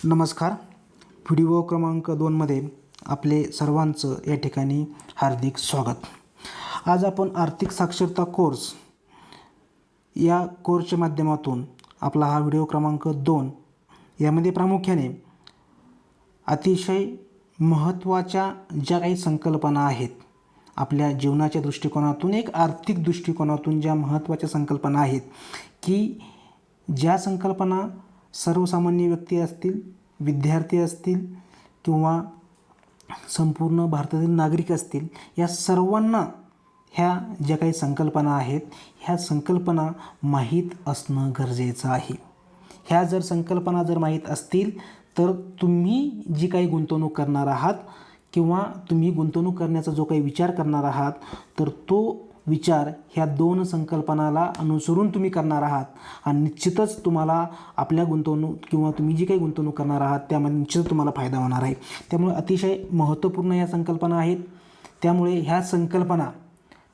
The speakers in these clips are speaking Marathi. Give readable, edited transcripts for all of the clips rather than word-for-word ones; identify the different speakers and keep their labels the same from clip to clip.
Speaker 1: नमस्कार. व्हिडिओ क्रमांक 2मध्ये आपले सर्वांचं या ठिकाणी हार्दिक स्वागत. आज आपण आर्थिक साक्षरता कोर्स या कोर्सच्या माध्यमातून आपला हा व्हिडिओ क्रमांक 2 यामध्ये प्रामुख्याने अतिशय महत्त्वाच्या ज्या काही संकल्पना आहेत, आपल्या जीवनाच्या दृष्टिकोनातून एक आर्थिक दृष्टिकोनातून ज्या महत्त्वाच्या संकल्पना आहेत की ज्या संकल्पना सर्वसामान्य व्यक्ती असतील, विद्यार्थी असतील किंवा संपूर्ण भारतातील नागरिक असतील, या सर्वांना ह्या ज्या काही संकल्पना आहेत ह्या संकल्पना माहीत असणं गरजेचं आहे. ह्या जर संकल्पना माहीत असतील तर तुम्ही जी काही गुंतवणूक करणार आहात किंवा तुम्ही गुंतवणूक करण्याचा जो काही विचार करणार आहात तर तो विचार ह्या 2 संकल्पनाला अनुसरून तुम्ही करणार आहात आणि निश्चितच तुम्हाला आपल्या गुंतवणूक किंवा तुम्ही जी काही गुंतवणूक करणार आहात त्यामध्ये निश्चितच तुम्हाला फायदा होणार आहे. त्यामुळे अतिशय महत्त्वपूर्ण या संकल्पना आहेत. त्यामुळे ह्या संकल्पना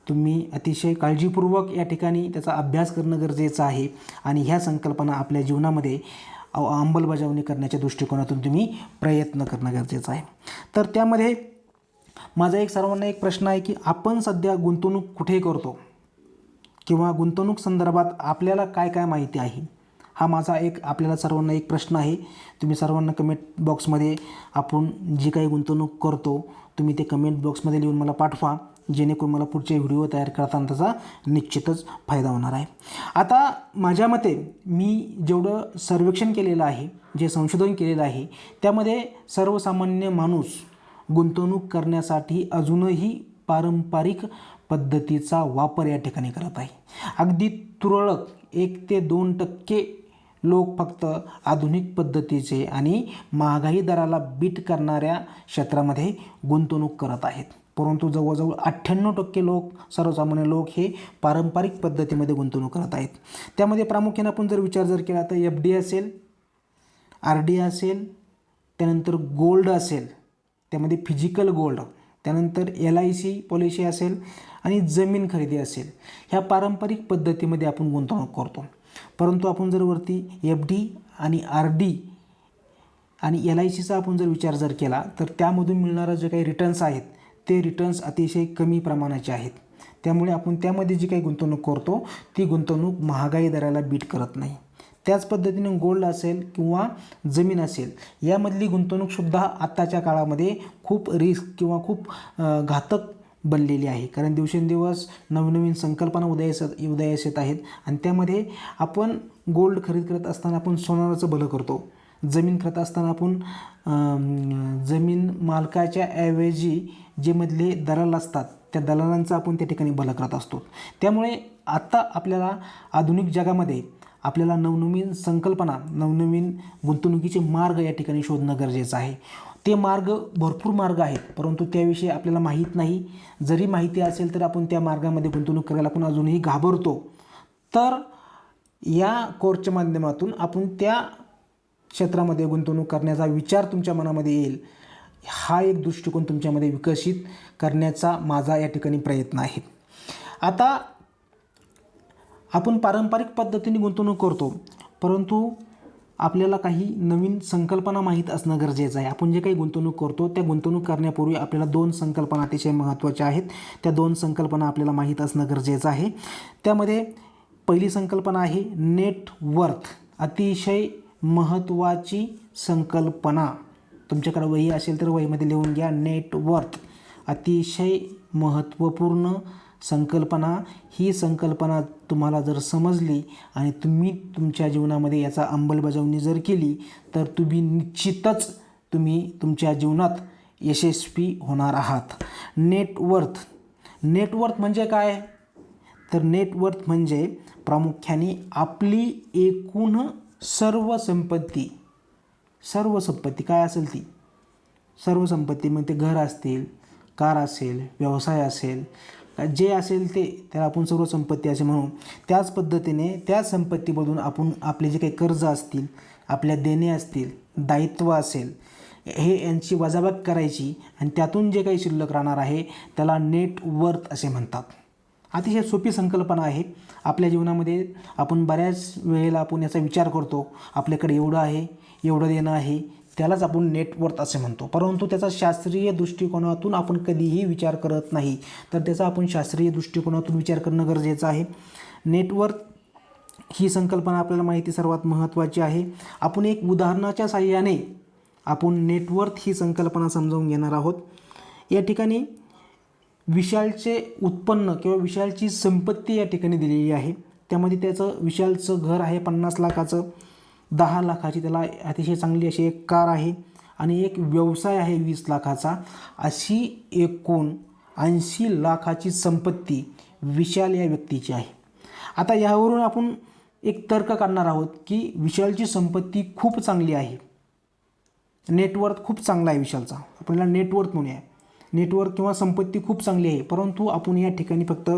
Speaker 1: तुम्ही अतिशय काळजीपूर्वक या ठिकाणी त्याचा अभ्यास करणं गरजेचं आहे आणि ह्या संकल्पना आपल्या जीवनामध्ये अंमलबजावणी करण्याच्या दृष्टिकोनातून तुम्ही प्रयत्न करणं गरजेचं आहे. तर त्यामध्ये माझा सर्वांना एक प्रश्न आहे की आपण सध्या गुंतवणूक कुठे करतो किंवा गुंतवणूक संदर्भात आपल्याला काय काय माहिती आहे, हा माझा आपल्याला सर्वांना एक प्रश्न आहे. तुम्ही सर्वांना कमेंट बॉक्समध्ये आपण जी काही गुंतवणूक करतो तुम्ही ते कमेंट बॉक्समध्ये लिहून मला पाठवा, जेणेकरून मला पुढचे व्हिडिओ तयार करताना त्याचा निश्चितच फायदा होणार आहे. आता माझ्या मते मी जेवढं सर्वेक्षण केलेलं आहे, जे संशोधन केलेलं आहे त्यामध्ये सर्वसामान्य माणूस गुंतवणूक करण्यासाठी अजूनही पारंपरिक पद्धतीचा वापर या ठिकाणी करत आहे. अगदी तुरळक 1 ते 2% लोक फक्त आधुनिक पद्धतीचे आणि महागाई दराला बीट करणाऱ्या क्षेत्रामध्ये गुंतवणूक करत आहेत. परंतु जवळजवळ 98% लोक, सर्वसामान्य लोक हे पारंपरिक पद्धतीमध्ये गुंतवणूक करत आहेत. त्यामध्ये प्रामुख्याने आपण विचार केला तर FD असेल, RD असेल, त्यानंतर गोल्ड असेल, त्यामध्ये फिजिकल गोल्ड, त्यानंतर LIC पॉलिसी असेल आणि जमीन खरेदी असेल, ह्या पारंपरिक पद्धतीमध्ये आपण गुंतवणूक करतो. परंतु आपण वरती FD आणि RD आणि LICचा आपण विचार केला तर त्यामधून मिळणारा जे काही रिटर्न्स आहेत ते रिटर्न्स अतिशय कमी प्रमाणाचे आहेत. त्यामुळे आपण त्यामध्ये जी काही गुंतवणूक करतो ती गुंतवणूक महागाई दराला बीट करत नाही. त्याच पद्धतीने गोल्ड असेल किंवा जमीन असेल यामधली गुंतवणूकसुद्धा आत्ताच्या काळामध्ये खूप रिस्क किंवा खूप घातक बनलेली आहे. कारण दिवसेंदिवस नवनवीन संकल्पना उदयास येत आहेत आणि त्यामध्ये आपण गोल्ड खरेदी करत असताना आपण सोनाराचं भलं करतो, जमीन करत असताना आपण जमीन मालकाच्या ऐवजी जे मधले दलाल असतात त्या दलालांचं आपण त्या ठिकाणी भलं करत असतो. त्यामुळे आत्ता आपल्याला आधुनिक जगामध्ये आपल्याला नवनवीन संकल्पना, नवनवीन गुंतवणुकीचे मार्ग या ठिकाणी शोधणं गरजेचं आहे. ते भरपूर मार्ग आहेत, परंतु त्याविषयी आपल्याला माहीत नाही. जरी माहिती असेल तर आपण त्या मार्गामध्ये गुंतवणूक करायला आपण अजूनही घाबरतो. तर या कोर्सच्या माध्यमातून आपण त्या क्षेत्रामध्ये गुंतवणूक करण्याचा विचार तुमच्या मनामध्ये येईल, हा एक दृष्टिकोन तुमच्यामध्ये विकसित करण्याचा माझा या ठिकाणी प्रयत्न आहे. आता आपण पारंपरिक पद्धतीने गुंतवणूक करतो, परंतु आपल्याला काही नवीन संकल्पना माहीत असणं गरजेचं आहे. आपण जे काही गुंतवणूक करतो त्या गुंतवणूक करण्यापूर्वी आपल्याला 2 संकल्पना अतिशय महत्त्वाच्या आहेत. त्या 2 संकल्पना आपल्याला माहीत असणं गरजेचं आहे. त्यामध्ये पहिली संकल्पना आहे नेट वर्थ. अतिशय महत्त्वाची संकल्पना. तुमच्याकडे वही असेल तर वहीमध्ये लिहून घ्या. नेट वर्थ अतिशय महत्त्वपूर्ण संकल्पना. ही संकल्पना तुम्हाला जर समजली आणि तुम्ही तुमच्या जीवनामध्ये याचा अंमलबजावणी केली तर तुम्ही निश्चितच तुमच्या जीवनात यशस्वी होणार आहात. नेटवर्थ म्हणजे काय तर नेटवर्थ म्हणजे प्रामुख्याने आपली एकूण सर्व संपत्ती काय असेल ती सर्व संपत्ती, मग ते घर असतील, कार असेल, व्यवसाय असेल, जे असेल त्याला आपण सर्व संपत्ती असे म्हणू. त्याच पद्धतीने त्या संपत्तीमधून आपण आपले जे काही कर्ज असतील, आपल्या देणे असतील, दायित्व असेल, यांची वजाबाकी करायची आणि त्यातून जे काही शिल्लक राहणार आहे त्याला नेट वर्थ असे म्हणतात. अतिशय सोपी संकल्पना आहे. आपल्या जीवनामध्ये आपण बऱ्याच वेळेला आपण याचा विचार करतो, आपल्याकडे एवढं आहे, एवढं देणं आहे त्यालाच आपण नेटवर्थ असे म्हणतो. परंतु त्याचा शास्त्रीय दृष्टिकोनातून आपण कधीही विचार करत नाही, तर त्याचा आपण शास्त्रीय दृष्टिकोनातून विचार करणं गरजेचं आहे. नेटवर्थ ही संकल्पना आपल्याला माहिती सर्वात महत्त्वाची आहे. आपण एक उदाहरणाच्या साहाय्याने आपण नेटवर्थ ही संकल्पना समजावून घेणार आहोत. या ठिकाणी विशालचे उत्पन्न किंवा विशालची संपत्ती या ठिकाणी दिलेली आहे. त्यामध्ये त्याचं विशालचं घर आहे 50 लाखाचं, 10 लाखाची त्याला अतिशय चांगली अशी एक कार आहे आणि एक व्यवसाय आहे 20 लाखाचा. अशी एकूण 80 लाखाची संपत्ती विशाल या व्यक्तीची आहे. आता यावरून आपण एक तर्क काढणार आहोत की विशालची संपत्ती खूप चांगली आहे, नेटवर्थ खूप चांगला आहे विशालचा, आपल्याला नेटवर्थ म्हणूया. नेटवर्थ किंवा संपत्ती खूप चांगली आहे, परंतु आपण या ठिकाणी फक्त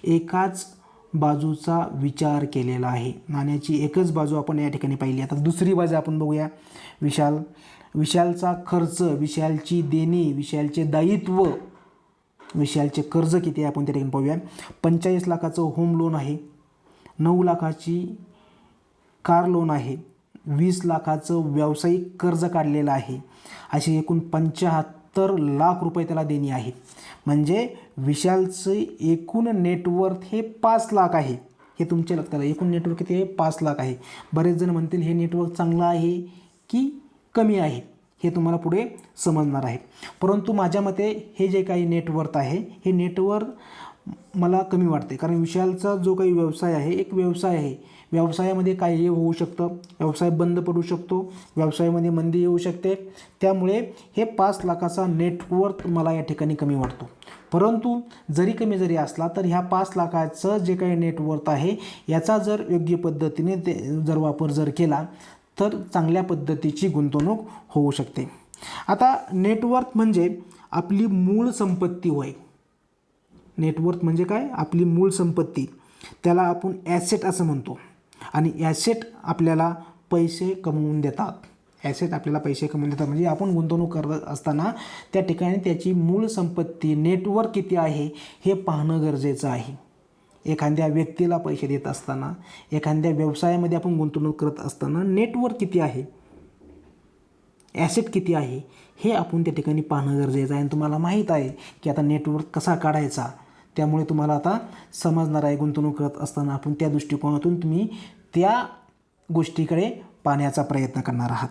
Speaker 1: एकाच बाजूचा विचार केलेला आहे. नाण्याची एकच बाजू आपण या ठिकाणी पाहिली. आता दुसरी बाजू आपण बघूया. विशालचा खर्च, विशालची देणी, विशालचे दायित्व, विशालचे कर्ज किती आहे आपण त्या ठिकाणी पाहूया. 45 लाखाचं होम लोन आहे, 9 लाखाची कार लोन आहे, 20 लाखाचं व्यावसायिक कर्ज काढलेलं आहे. असे एकूण 75 लाख रुपये त्याला देणी आहे. म्हणजे विशालचं एकूण नेटवर्थ हे 5 लाख आहे. हे तुमच्या लक्षात आलं. एकूण नेटवर्थ किती आहे? 5 लाख आहे. बरेच जण म्हणतील हे नेटवर्थ चांगलं आहे की कमी आहे, हे तुम्हाला पुढे समजणार आहे. परंतु माझ्या मते हे जे काही नेटवर्थ आहे हे नेटवर्थ मला कमी वाटते. कारण विशालचा जो काही व्यवसाय आहे एक व्यवसाय आहे. व्यवसायामध्ये काही होऊ शकतं, व्यवसाय बंद पडू शकतो, व्यवसायामध्ये मंदी येऊ शकते. त्यामुळे हे 5 लाखाचा नेटवर्थ मला या ठिकाणी कमी वाटतो. परंतु जरी कमी जरी असला तर ह्या 5 लाखाचं जे काही नेटवर्थ आहे याचा जर योग्य पद्धतीने जर वापर जर केला तर चांगल्या पद्धतीची गुंतवणूक होऊ शकते. आता नेटवर्थ म्हणजे आपली मूळ संपत्ती होय. नेटवर्थ म्हणजे काय? आपली मूळ संपत्ती. त्याला आपण ॲसेट असं म्हणतो. आणि ॲसेट आपल्याला पैसे कमवून देतात. ॲसेट आपल्याला पैसे कमवून देतात म्हणजे आपण गुंतवणूक करत असताना त्या ठिकाणी त्याची मूळ संपत्ती नेटवर्थ किती आहे हे पाहणं गरजेचं आहे. एखाद्या व्यक्तीला पैसे देत असताना, एखाद्या व्यवसायामध्ये आपण गुंतवणूक करत असताना नेटवर्थ किती आहे, ॲसेट किती आहे हे आपण त्या ठिकाणी पाहणं गरजेचं आहे. आणि तुम्हाला माहीत आहे की आता नेटवर्थ कसा काढायचा, त्यामुळे तुम्हाला आता समजणार आहे. गुंतवणूक करत असताना आपण त्या दृष्टिकोनातून तुम्ही त्या गोष्टीकडे पाहण्याचा प्रयत्न करणार आहात.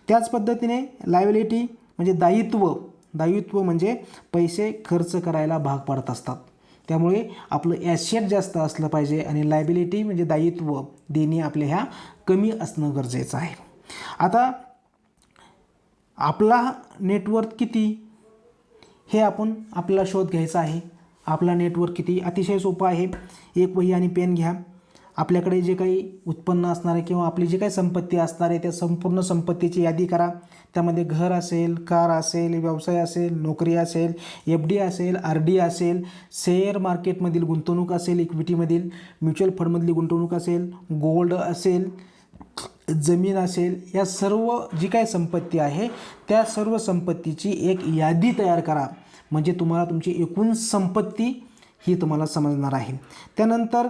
Speaker 1: त्याच पद्धतीने लायबिलिटी म्हणजे दायित्व म्हणजे पैसे खर्च करायला भाग पाडत असतात. त्यामुळे आपलं ॲसेट जास्त असलं पाहिजे आणि लायबिलिटी म्हणजे दायित्व, देणी आपल्या ह्या कमी असणं गरजेचं आहे. आता आपला नेटवर्थ किती हे आपल्याला शोध घ्यायचा आहे. आपला नेटवर्थ किती? अतिशय सोपं आहे. एक वही आणि पेन घ्या. आपल्याकडे जे काही उत्पन्न असणार आहे किंवा आपली जी काही संपत्ती असणार आहे त्या संपूर्ण संपत्तीची यादी करा. त्यामध्ये घर असेल, कार असेल, व्यवसाय असेल, नोकरी असेल, FD असेल, RD असेल, शेअर मार्केटमधील गुंतवणूक असेल, इक्विटीमधील, म्युच्युअल फंडमधली गुंतवणूक असेल, गोल्ड असेल, जमीन असेल, या सर्व जी काही संपत्ती आहे त्या सर्व संपत्तीची एक यादी तयार करा. म्हणजे तुम्हाला तुमची एकूण संपत्ती ही तुम्हाला समजणार आहे. त्यानंतर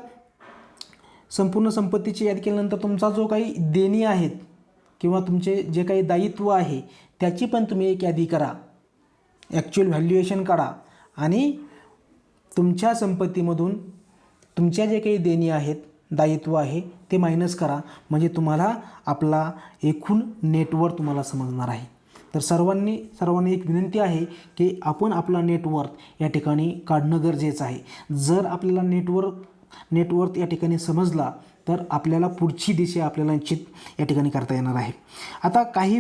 Speaker 1: संपूर्ण संपत्तीची यादी केल्यानंतर तुमचा जो काही देणी आहेत किंवा तुमचे जे काही दायित्व आहे त्याची पण तुम्ही एक यादी करा, ॲक्च्युअल व्हॅल्युएशन काढा आणि तुमच्या संपत्तीमधून तुमच्या जे काही देणी आहेत, दायित्व आहे ते मायनस करा. म्हणजे तुम्हाला आपला एकूण नेटवर्थ तुम्हाला समजणार आहे. तर सर्वांनी एक विनंती आहे की आपण आपला नेटवर्थ या ठिकाणी काढणं गरजेचं आहे. जर आपल्याला नेटवर्थ या ठिकाणी समजला तर आपल्याला पुढची दिशा आपल्याला निश्चित या ठिकाणी करता येणार आहे. आता काही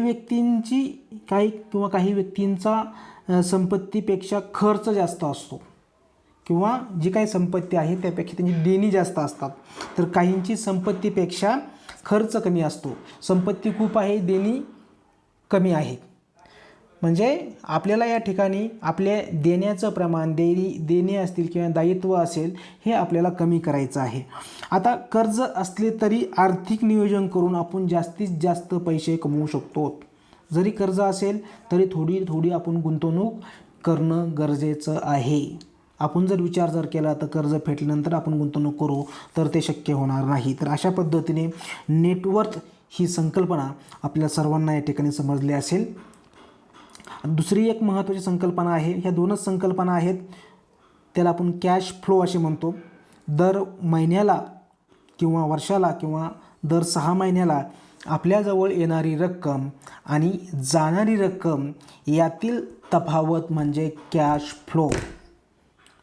Speaker 1: व्यक्तींचा संपत्तीपेक्षा खर्च जास्त असतो किंवा जी काही संपत्ती आहे त्यापेक्षा त्यांची देणी जास्त असतात. तर काहींची संपत्तीपेक्षा खर्च कमी असतो. संपत्ती खूप आहे, देणी कमी आहे. म्हणजे आपल्याला या ठिकाणी आपल्या देण्याचं प्रमाण, देणे असतील किंवा दायित्व असेल हे आपल्याला कमी करायचं आहे. आता कर्ज असले तरी आर्थिक नियोजन करून आपण जास्तीत जास्त पैसे कमवू शकतो. जरी कर्ज असेल तरी थोडी आपण गुंतवणूक करणं गरजेचं आहे. आपण जर विचार केला तर कर्ज फेडल्यानंतर आपण गुंतवणूक करू तर ते शक्य होणार नाही. तर अशा पद्धतीने नेटवर्थ ही संकल्पना आपल्या सर्वांना या ठिकाणी समजली असेल. दुसरी एक महत्त्वाची संकल्पना आहे, ह्या दोनच संकल्पना आहेत, त्याला आपण कॅश फ्लो असे म्हणतो. दर महिन्याला किंवा वर्षाला किंवा दर 6 महिन्याला आपल्याजवळ येणारी रक्कम आणि जाणारी रक्कम यातील तफावत म्हणजे कॅश फ्लो.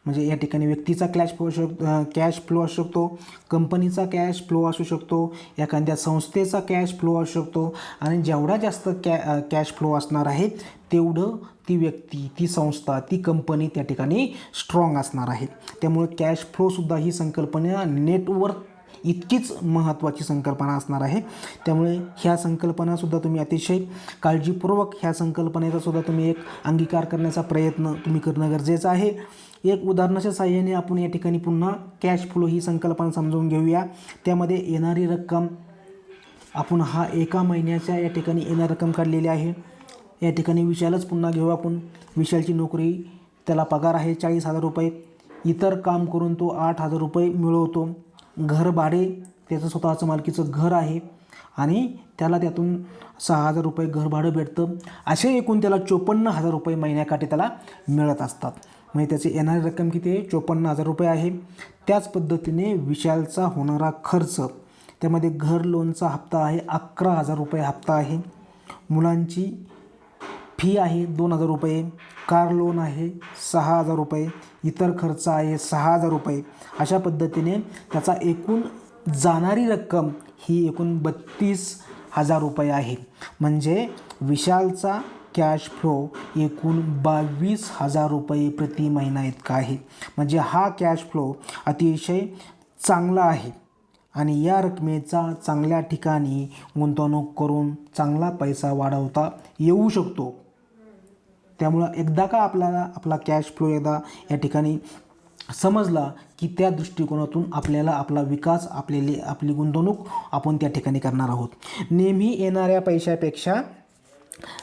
Speaker 1: म्हणजे या ठिकाणी व्यक्तीचा कॅश फ्लो असू शकतो, कंपनीचा कॅश फ्लो असू शकतो, एखाद्या संस्थेचा कॅश फ्लो असू शकतो. आणि जेवढा जास्त कॅश फ्लो असणार आहे तेवढं ती व्यक्ती, ती संस्था, ती कंपनी त्या ठिकाणी स्ट्रॉंग असणार आहे. त्यामुळे कॅश फ्लोसुद्धा ही संकल्पना नेटवर्थ इतकीच महत्त्वाची संकल्पना असणार आहे. त्यामुळे ह्या संकल्पनासुद्धा तुम्ही अतिशय काळजीपूर्वक ह्या संकल्पनेचासुद्धा तुम्ही एक अंगीकार करण्याचा प्रयत्न तुम्ही करणं गरजेचं आहे. एक उदाहरणाच्या साहाय्याने आपण या ठिकाणी पुन्हा कॅश फ्लो ही संकल्पना समजून घेऊया. त्यामध्ये येणारी रक्कम आपण हा एका महिन्याच्या या ठिकाणी येणारी रक्कम काढलेली आहे. या ठिकाणी विशालच पुन्हा घेऊ आपण. विशालची नोकरी, त्याला पगार आहे 40,000 रुपये. इतर काम करून तो 8,000 रुपये मिळवतो. घर भाडे, त्याचं स्वतःचं मालकीचं घर आहे आणि त्याला त्यातून 6,000 रुपये घर भाडं भेटतं. असे एकूण त्याला 54,000 रुपये महिन्याकाठी त्याला मिळत असतात. म्हणजे त्याची येणारी रक्कम किती आहे? 54,000 रुपये आहे. त्याच पद्धतीने विशालचा होणारा खर्च, त्यामध्ये घर लोनचा हप्ता आहे 11,000 रुपये हप्ता आहे. मुलांची फी आहे 2,000 रुपये. कार लोन आहे 6,000 रुपये. इतर खर्च आहे 6,000 रुपये. अशा पद्धतीने त्याचा एकूण जाणारी रक्कम ही एकूण 32,000 रुपये आहे. म्हणजे विशालचा कॅश फ्लो एकूण 22,000 रुपये प्रति महिना इतका आहे. म्हणजे हा कॅश फ्लो अतिशय चांगला आहे आणि या रकमेचा चांगल्या ठिकाणी गुंतवणूक करून चांगला पैसा वाढवता येऊ शकतो. त्यामुळं एकदा का आपल्याला आपला कॅश फ्लो एकदा या ठिकाणी समजला की त्या दृष्टिकोनातून आपल्याला आपला विकास, आपली गुंतवणूक आपण त्या ठिकाणी करणार आहोत. नेहमी येणाऱ्या पैशापेक्षा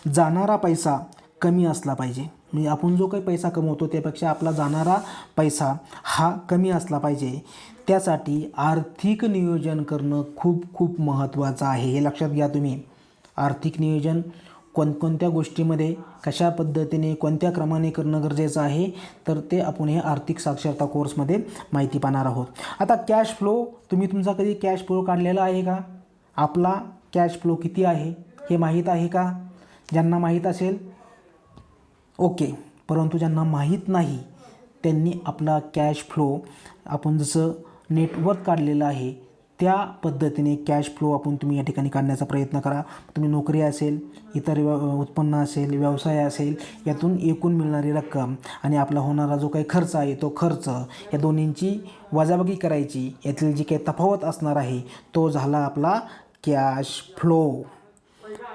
Speaker 1: जाणारा पैसा कमी असला पाहिजे. म्हणजे आपण जो काही पैसा कमवतो त्यापेक्षा आपला जाणारा पैसा हा कमी असला पाहिजे. त्यासाठी आर्थिक नियोजन करणं खूप खूप महत्त्वाचं आहे. हे लक्षात घ्या तुम्ही. आर्थिक नियोजन कोणकोणत्या गोष्टीमध्ये कशा पद्धतीने कोणत्या क्रमाने करणं गरजेचं आहे, तर ते आपण हे आर्थिक साक्षरता कोर्समध्ये माहिती पाहणार आहोत. आता कॅश फ्लो, तुम्ही तुमचा कधी कॅश फ्लो काढलेला आहे का? आपला कॅश फ्लो किती आहे हे माहीत आहे का? ज्यांना माहीत असेल ओके, परंतु ज्यांना माहीत नाही त्यांनी आपला कॅश फ्लो आपण जसं नेटवर्थ काढलेलं आहे त्या पद्धतीने कॅश फ्लो तुम्ही या ठिकाणी काढण्याचा प्रयत्न करा. तुम्ही नोकरी असेल, इतर उत्पन्न असेल, व्यवसाय असेल, यातून एकूण मिळणारी रक्कम आणि आपला होणारा जो काही खर्च आहे तो खर्च, या दोन्हींची वजाबाकी करायची. यातील जी काही तफावत असणार आहे तो झाला आपला कॅश फ्लो.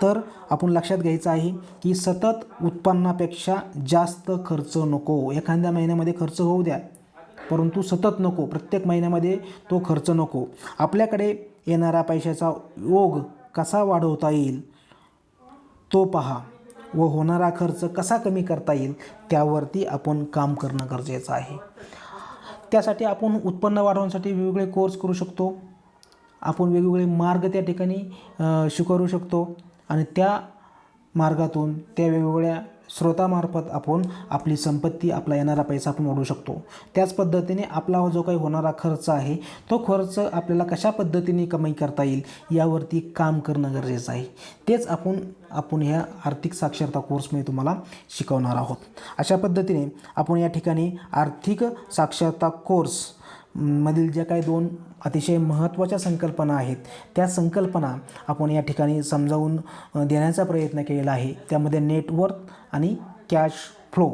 Speaker 1: तर आपण लक्षात घ्यायचं आहे की सतत उत्पन्नापेक्षा जास्त खर्च नको. एखाद्या महिन्यामध्ये खर्च होऊ द्या, परंतु सतत नको. प्रत्येक महिन्यामध्ये तो खर्च नको. आपल्याकडे येणारा पैशाचा ओघ कसा वाढवता येईल तो पहा व होणारा खर्च कसा कमी करता येईल त्यावरती आपण काम करणं गरजेचं आहे. त्यासाठी आपण उत्पन्न वाढवण्यासाठी वेगवेगळे कोर्स करू शकतो. आपण वेगवेगळे मार्ग त्या ठिकाणी स्वीकारू शकतो आणि त्या मार्गातून त्या वेगवेगळ्या स्रोतामार्फत आपण आपली संपत्ती, आपला येणारा पैसा आपण वाढवू शकतो. त्याच पद्धतीने आपला जो काही होणारा खर्च आहे तो खर्च आपल्याला कशा पद्धतीने कमी करता येईल यावरती काम करणं गरजेचं आहे. तेच आपण ह्या आर्थिक साक्षरता कोर्समध्ये तुम्हाला शिकवणार आहोत. अशा पद्धतीने आपण या ठिकाणी आर्थिक साक्षरता कोर्स मधील ज्या काही 2 अतिशय महत्त्वाच्या संकल्पना आहेत त्या संकल्पना आपण या ठिकाणी समजावून देण्याचा प्रयत्न केलेला आहे. त्यामध्ये नेटवर्थ आणि कॅश फ्लो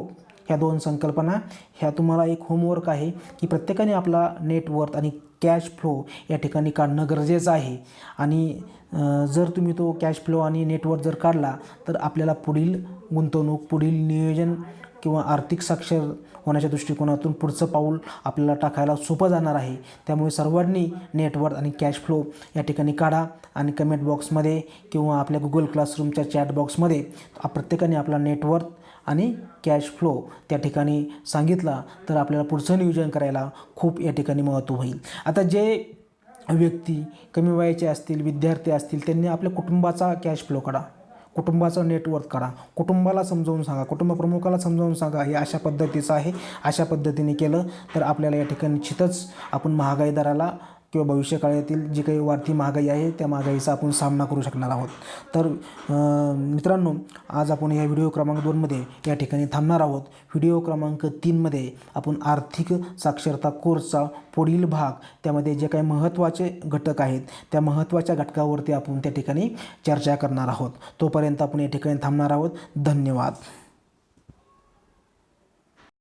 Speaker 1: ह्या 2 संकल्पना, ह्या तुम्हाला एक होमवर्क आहे की प्रत्येकाने आपला नेटवर्थ आणि कॅश फ्लो या ठिकाणी काढणं गरजेचं आहे. आणि जर तुम्ही तो कॅश फ्लो आणि नेटवर्थ जर काढला तर आपल्याला पुढील गुंतवणूक, पुढील नियोजन किंवा आर्थिक साक्षर होण्याच्या दृष्टिकोनातून पुढचं पाऊल आपल्याला टाकायला सोपं जाणार आहे. त्यामुळे सर्वांनी नेटवर्थ आणि कॅश फ्लो या ठिकाणी काढा आणि कमेंट बॉक्समध्ये किंवा आपल्या गुगल क्लासरूमच्या चॅट बॉक्समध्ये प्रत्येकाने आपला नेटवर्थ आणि कॅश फ्लो त्या ठिकाणी सांगितला तर आपल्याला पुढचं नियोजन करायला खूप या ठिकाणी महत्त्व होईल. आता जे व्यक्ती कमी वयाचे असतील, विद्यार्थी असतील, त्यांनी आपल्या कुटुंबाचा कॅश फ्लो काढा, कुटुंबाचं नेटवर्थ काढा, कुटुंबाला समजावून सांगा, कुटुंब प्रमुखाला समजावून सांगा हे अशा पद्धतीचं आहे, अशा पद्धतीने केलं तर आपल्याला या ठिकाणी निश्चितच आपण महागाई दराला किंवा भविष्यकाळातील जी काही वाढती महागाई आहे त्या महागाईचा आपण सामना करू शकणार आहोत. तर मित्रांनो, आज आपण या व्हिडिओ क्रमांक 2मध्ये या ठिकाणी थांबणार आहोत. व्हिडिओ क्रमांक 3मध्ये आपण आर्थिक साक्षरता कोर्सचा पुढील भाग, त्यामध्ये जे काही महत्त्वाचे घटक आहेत त्या महत्त्वाच्या घटकावरती आपण त्या ठिकाणी चर्चा करणार आहोत. तोपर्यंत आपण या ठिकाणी थांबणार आहोत. धन्यवाद.